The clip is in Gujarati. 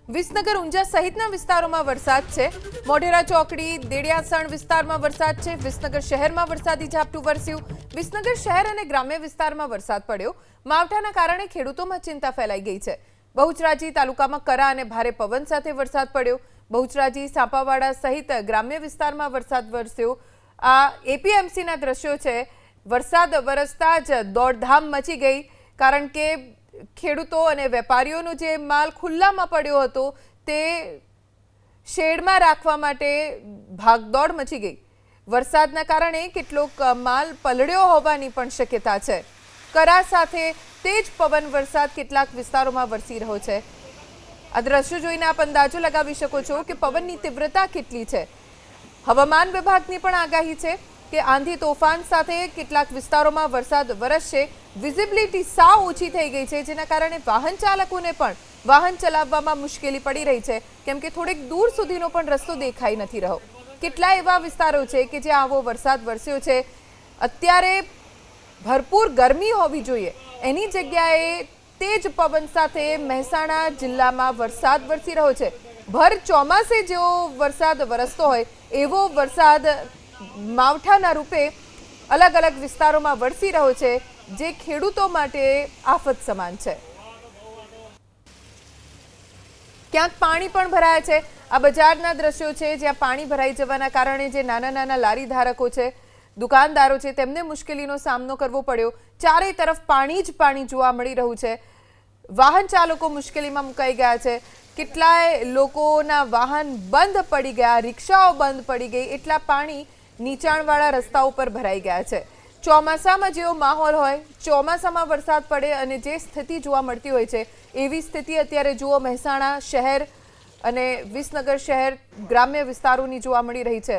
વિસનગર ઊંઝા સહિતના વિસ્તારોમાં વરસાદ છે। મોઢેરા ચોકડી દેડિયાસણ વિસ્તારમાં વરસાદ છે। વિસનગર શહેરમાં વરસાદી ઝાપટું વરસ્યું। વિસનગર શહેર અને ગ્રામ્ય વિસ્તારમાં વરસાદ પડ્યો। માવઠાના કારણે ખેડૂતોમાં ચિંતા ફેલાઈ ગઈ છે। બહુચરાજી તાલુકામાં કરા અને ભારે પવન સાથે વરસાદ પડ્યો। બહુચરાજી સાપાવાડા સહિત ગ્રામ્ય વિસ્તારમાં વરસાદ વરસ્યો। આ એપીએમસીના દ્રશ્યો છે। વરસાદ વરસતા જ દોડધામ મચી ગઈ, કારણ કે ખેડૂતો અને વેપારીઓનો જે માલ ખુલ્લામાં પડ્યો હતો તે શેડમાં રાખવા માટે ભાગદોડ મચી ગઈ। વરસાદના કારણે કેટલોક માલ પલળ્યો હોવાની પણ શક્યતા છે। કરા સાથે તેજ પવન વરસાદ કેટલાક વિસ્તારોમાં વરસી રહ્યો છે। આ દ્રશ્યો જોઈને આપ અંદાજો લગાવી શકો છો કે પવનની તીવ્રતા કેટલી છે। હવામાન વિભાગની પણ આગાહી છે કે આંધી તોફાન સાથે કેટલાક વિસ્તારોમાં વરસાદ વરસશે। વિઝિબિલિટી સાવ ઓછી થઈ ગઈ છે, જેના કારણે વાહન ચાલકોને પણ વાહન ચલાવવામાં મુશ્કેલી પડી રહી છે, કેમ કે થોડેક દૂર સુધીનો પણ રસ્તો દેખાઈ નથી રહ્યો। કેટલા એવા વિસ્તારો છે કે જ્યાં આવો વરસાદ વરસ્યો છે। અત્યારે ભરપૂર ગરમી હોવી જોઈએ, એની જગ્યાએ તેજ પવન સાથે મહેસાણા જિલ્લામાં વરસાદ વરસી રહ્યો છે। ભર ચોમાસે જેવો વરસાદ વરસતો હોય એવો વરસાદ માવઠાના રૂપે અલગ અલગ વિસ્તારોમાં વરસી રહ્યો છે, જે ખેડૂતો માટે આફત સમાન છે। ક્યાંક પાણી પણ ભરાયા છે। આ બજારના દ્રશ્યો છે, જ્યાં પાણી ભરાઈ જવાના કારણે જે નાના નાના લારી ધારકો છે, દુકાનદારો છે, તેમને મુશ્કેલીનો સામનો કરવો પડ્યો। ચારે તરફ પાણી જ પાણી જોવા મળી રહ્યું છે। વાહન ચાલકો મુશ્કેલીમાં મુકાઈ ગયા છે। કેટલાય લોકોના વાહન બંધ પડી ગયા, રિક્ષાઓ બંધ પડી ગઈ, એટલા પાણી નીચાણવાળા રસ્તાઓ પર ભરાઈ ગયા છે। ચોમાસામાં જેવો માહોલ હોય, ચોમાસામાં વરસાદ પડે અને જે સ્થિતિ જોવા મળતી હોય છે, એવી સ્થિતિ અત્યારે જુઓ મહેસાણા શહેર અને વિસનગર શહેર ગ્રામ્ય વિસ્તારોની જોવા મળી રહી છે।